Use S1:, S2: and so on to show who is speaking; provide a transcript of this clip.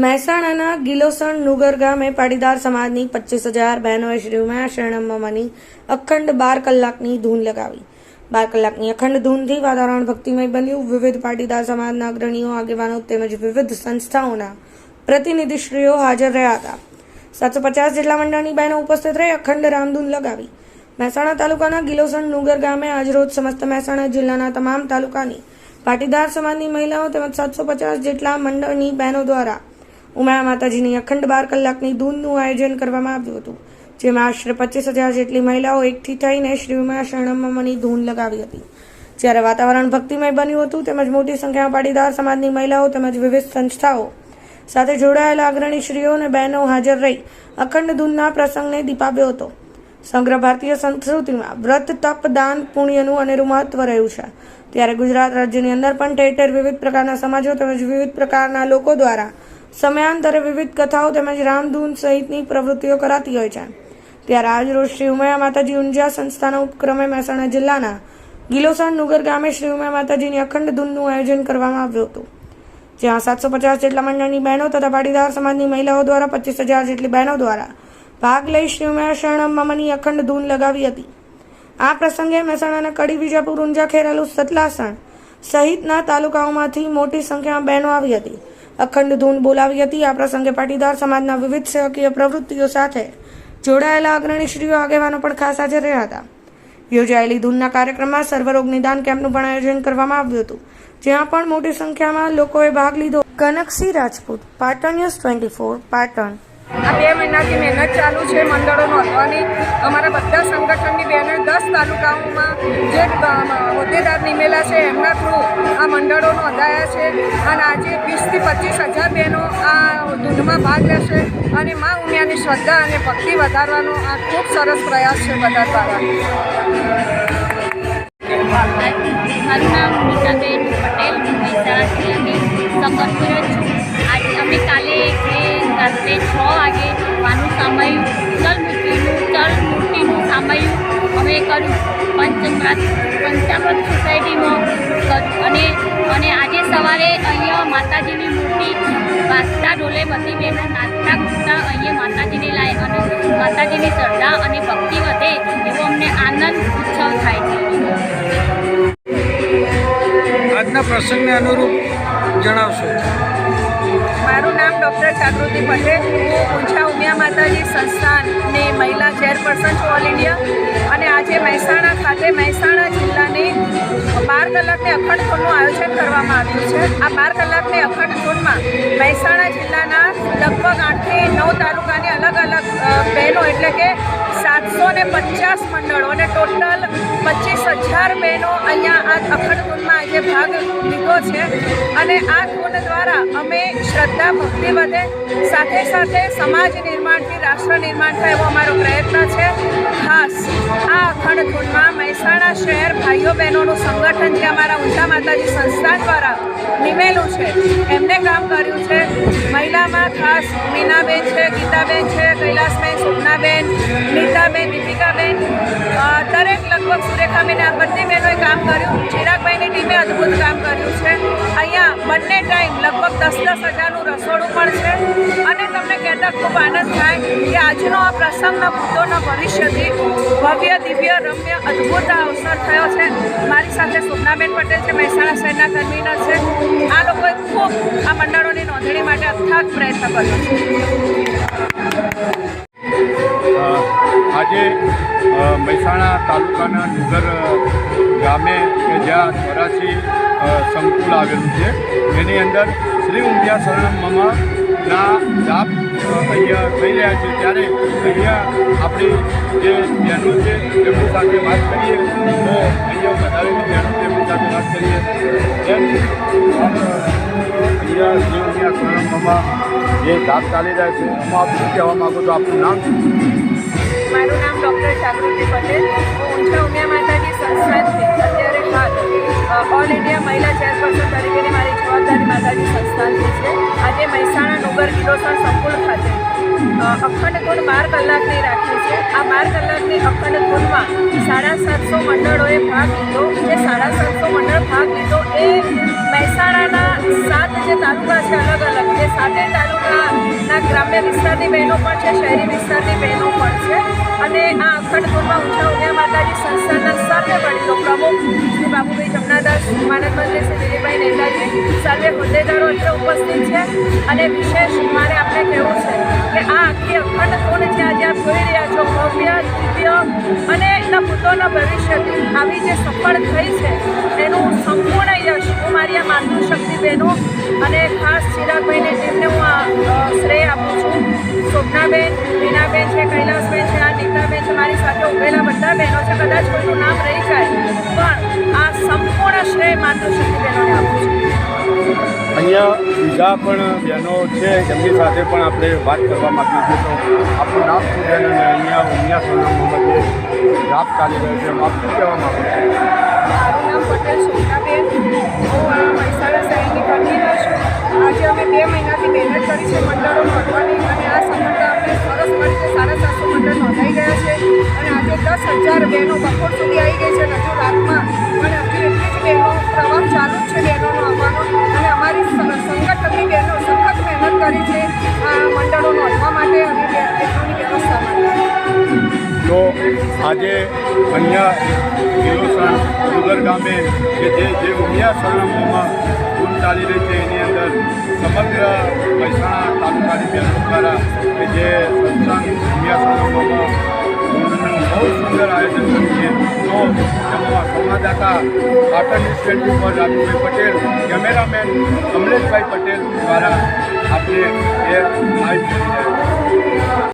S1: મહેસાણાના ગિલોસણ નુગર ગામે પાટીદાર સમાજની 25,000 બહેનોએ શ્રી ઉમિયા શરણમ્માની અખંડ 12 કલાકની ધૂન લગાવી। 12 કલાકની અખંડ ધૂનથી વાતાવરણ ભક્તિમય બન્યું। વિવિધ પાટીદાર સમાજના અગ્રણીઓ, આગેવાનો તેમજ વિવિધ સંસ્થાઓના પ્રતિનિધિશ્રીઓ હાજર રહ્યા હતા। 750 જેટલા મંડળની બહેનો ઉપસ્થિત રહી અખંડ રામધૂન લગાવી। મહેસાણા તાલુકાના ગિલોસણ નુગર ગામે આજરોજ સમસ્ત મહેસાણા જિલ્લાના તમામ તાલુકાની પાટીદાર સમાજની મહિલાઓ તેમજ 750 જેટલા મંડળની બહેનો દ્વારા ઉમિયા માતાજીની અખંડ 12 કલાકની ધૂનનું આયોજન કરવામાં આવ્યું હતું, જેમાં આશરે 25,000 જેટલી મહિલાઓ એકઠી થઈને શ્રી ઉમિયા શરણમ્માની ધૂન લગાવી હતી। જ્યારે વાતાવરણ ભક્તિમય બન્યું હતું તેમજ મોટી સંખ્યામાં પાટીદાર સમાજની મહિલાઓ તેમજ વિવિધ સંસ્થાઓ સાથે જોડાયેલા અગ્રણીશ્રીઓ અને બહેનો હાજર રહી અખંડ ધૂનના પ્રસંગને દીપાવ્યો હતો। સમગ્ર ભારતીય સંસ્કૃતિમાં વ્રત, તપ, દાન, પુણ્યનું અનેરું મહત્વ રહ્યું છે, ત્યારે ગુજરાત રાજ્યની અંદર પણ ઠેર ઠેર વિવિધ પ્રકારના સમાજો તેમજ વિવિધ પ્રકારના લોકો દ્વારા સમયાંતરે વિવિધ કથાઓ તેમજ રામધૂન સહિતની પ્રવૃત્તિઓ કરાતી હોય છે। ત્યારે આજરોજ શ્રી ઉમિયા માતાજી ઊંઝા સંસ્થાના ઉપક્રમે મહેસાણા જિલ્લાના ગિલોસણ નુગર ગામે શ્રી ઉમિયા માતાજીની અખંડ ધૂનનું આયોજન કરવામાં આવ્યું હતું, જ્યાં 750 જેટલા મંડળની બહેનો તથા પાટીદાર સમાજની મહિલાઓ દ્વારા 25,000 જેટલી બહેનો દ્વારા ભાગ લઈ શ્રી ઉમિયા શરણમ્માની અખંડ ધૂન લગાવી હતી। આ પ્રસંગે મહેસાણાના કડી, વિજાપુર, ઊંઝા, ખેરાલુ, સતલાસણ સહિતના તાલુકાઓમાંથી મોટી સંખ્યામાં બહેનો આવી હતી, અખંડ ધૂન બોલાવી હતી। આ પ્રસંગે પાટીદાર સમાજના વિવિધ સેવકીય પ્રવૃત્તિઓ સાથે જોડાયેલા અગ્રણીશ્રીઓ, આગેવાનો પણ ખાસ હાજર રહ્યા હતા। યોજાયેલી ધૂનના કાર્યક્રમમાં સર્વરોગ નિદાન કેમ્પનું પણ આયોજન કરવામાં આવ્યું હતું, જ્યાં પણ મોટી સંખ્યામાં લોકોએ ભાગ લીધો। કનકસિંહ રાજપૂત, પાટણ ન્યૂઝ 24, પાટણ।
S2: આ 2 મહિનાથી મહેનત ચાલુ છે મંડળો નોંધવાની। અમારા બધા સંગઠનની બહેનો 10 તાલુકાઓમાં જે હોદ્દેદાર નિમેલા છે એમના થ્રુ આ મંડળો નોંધાયા છે અને આજે 20,000 થી 25,000 બહેનો આ ધૂનમાં ભાગ લેશે અને મા ઉમિયાની શ્રદ્ધા અને ભક્તિ વધારવાનો આ ખૂબ સરસ પ્રયાસ છે બધા દ્વારા।
S3: મારું નામ નીતાબેન પટેલ, મહેસાણા જિલ્લાની સંગઠન છું। આજે અમે કાલે રાત્રે 6 વાગે વાનું સામાયું ચલ મૂર્તિનું સામાયું અમે કર્યું પંચામૃત સોસાયટીમાં અને આજે સવારે અહીંયા માતાજીની મૂર્તિ વાગતા ઢોલે બધી બહેનો નાચતા કૂદતા અહીંયા માતાજીને લાય અને માતાજીની શ્રદ્ધા અને ભક્તિ વધે એવો અમને આનંદ ઉત્સવ થાય છે।
S4: આજના પ્રસંગને અનુરૂપ જણાવશો?
S2: મારું નામ ડૉક્ટર જાગૃતિ પટેલ, હું ઊંઝા ઉમિયા માતાજી સંસ્થાનની મહિલા ચેરપર્સન છું ઓલ ઇન્ડિયા। અને આજે મહેસાણા ખાતે મહેસાણા જિલ્લાની 12 કલાકની અખંડ ધૂનનું આયોજન કરવામાં આવ્યું છે। આ 12 કલાકની અખંડ ધૂનમાં મહેસાણા જિલ્લાના લગભગ 8 થી 9 તાલુકાની અલગ અલગ બહેનો એટલે કે 750 મંડળો અને ટોટલ 25,000 બહેનો અહીંયા આ અખંડ ધૂનમાં આજે ભાગ લીધો છે અને આ ધૂન દ્વારા અમે શ્રદ્ધા ભક્તિ વધે, સાથે સાથે સમાજ નિર્માણથી રાષ્ટ્ર નિર્માણ થાય એવો અમારો પ્રયત્ન છે। ખાસ આ અખંડ ધૂનમાં મહેસાણા શહેર ભાઈઓ બહેનોનું સંગઠન જે અમારા ઊંઝા માતાજી સંસ્થાન દ્વારા નિમેલું છે એમને કામ કર્યું છે। મહિલામાં ખાસ મીનાબેન છે, ગીતાબેન છે, કૈલાસબેન, શોભનાબેન, નીતાબેન, દીપિકાબેન, દરેક લગભગ સુરેખાબેન આ બધી બહેનોએ કામ કર્યું। ચિરાગભાઈની ટીમે અદ્ભુત કામ કર્યું છે। અહીંયા બંને ટાઈમ લગભગ 10-10 હજારનું રસોડું પણ છે અને તમને કહેતા ખૂબ આનંદ થાય કે આજનો આ પ્રસંગના ભૂતોના ભવિષ્યથી ભવ્ય, દિવ્ય, રમ્ય, અદ્ભુત આ અવસર થયો છે। મારી સાથે શોભનાબેન પટેલ છે, મહેસાણા શહેરના કન્વીનર છે। આ લોકોએ ખૂબ આ મંડળોની નોંધણી માટે અથાગ પ્રયત્ન કર્યો છે।
S5: આજે મહેસાણા તાલુકાના નુગર ગામે કે જ્યાં 84 સંકુલ આવેલું છે એની અંદર શ્રી ઉમિયા શરણમ્માના જાપ અહીંયા થઈ રહ્યા છે, ત્યારે અહીંયા આપણી જે બહેનો છે તેમની સાથે વાત કરીએ તો અહીંયા વધારેલી બહેનો તેમની સાથે વાત કરીએ। અહીંયા શ્રી ઉમિયા શરણમ્મા જે જાપ ચાલી રહ્યા છે એમાં આપ શું કહેવા માગો તો આપનું નામ?
S2: મારું નામ ડૉક્ટર જાગૃતિ પટેલ, હું ઊંઝા ઉમિયા માતાજી સંસ્થાનથી અત્યારે હાલ ઓલ ઇન્ડિયા મહિલા ચેરપર્સન તરીકેની મારી જવાબદારી માતાજી સંસ્થાનથી છે। આજે મહેસાણા નુગર ગિલોસણ સંકુલ ખાતે અખંડ ધૂન 12 કલાકની રાખી છે। આ 12 કલાકની અખંડ ધૂનમાં 750 મંડળોએ ભાગ લીધો। જે 750 મંડળ ભાગ લીધો એ મહેસાણાના 7 જે તાલુકા છે અલગ અલગ જે 7 તાલુકાના ગ્રામ્ય વિસ્તારની બહેનો પણ છે, શહેરી વિસ્તારની બહેનો પણ છે. અને આ અખંડ ધૂનમાં ઊંચા ઉમિયા માતાજી સંસ્થાના સર્વે વડીલો પ્રમુખ શ્રી બાબુભાઈ જમનાદાસ, માનદ મંત્રી શ્રી દિલીપભાઈ નેતાજી, સર્વે હોદ્દેદારો અત્રે ઉપસ્થિત છે. અને વિશેષ મારે આપણે કહેવું છે કે આ આખી અખંડ ધૂન જે આજે આપ જોઈ રહ્યા છો ભવ્ય, દિવ્ય અને એના પુત્રોના ભવિષ્યથી આવી જે સફળ થઈ છે એનું સંપૂર્ણ યશ હું મારી આ માતૃશક્તિ બહેનો અને ખાસ ચિરાગભાઈને તેમને હું આ શ્રેય આપું છું. શોભનાબેન, રીનાબેન છે, કૈલાસબેન છે, આ નીતાબેન છે, મારી સાથે ઉભેલા બધા બહેનો છે. કદાચ કોઈનું નામ રહી જાય પણ આ સંપૂર્ણ શ્રેય માતૃશક્તિ બહેનોને આપું છું.
S5: અહીંયા બીજા પણ બહેનો છે એમની સાથે પણ આપણે વાત કરવા માંગીએ છીએ. તો આપણું નામ શું છે અને અહીંયા ઉમિયા સોનામાં જે જાપ ચાલી રહ્યો છે એમાં આપ શું કહેવા માંગો છો?
S2: મારું નામ પટેલ શોભનાબેન, હું આ મહેસાણા શહેરની કન્વીનર છું. આજે અમે 2 મહિનાથી મહેનત કરી છે મંડળો નોંધવાની અને આ સફળતા અમને સરસ મળી છે. 750 મંડળ નોંધાઈ ગયા છે અને આજે 10,000 બહેનો બપોર સુધી આવી ગઈ છે, હજુ રાતમાં અને હજુ એટલી જ બહેનો પ્રવાહ ચાલુ જ છે બહેનોનો આવવાનો. અને અમારી સંગઠનની બહેનો સખત મહેનત કરી છે આ મંડળો નોંધવા માટે અને બહેનોની વ્યવસ્થા માટે.
S5: તો આજે અહીંયા કિલોસણ ડુંગર ગામે કે જે ઉમિયા સરનામામાં ધૂન ચાલી રહી છે એની અંદર સમગ્ર મહેસાણા તાલુકાની બહેનો દ્વારા કે જે સત્સંગ ઉમિયા સરનામામાં ધૂનનું બહુ સુંદર આયોજન કર્યું છે. તો એમાં સંવાદદાતા પાટણ ન્યૂઝ 24 રાજુભાઈ પટેલ, કેમેરામેન કમલેશભાઈ પટેલ દ્વારા આપણે એ લાઈવ કરી રહ્યા છીએ.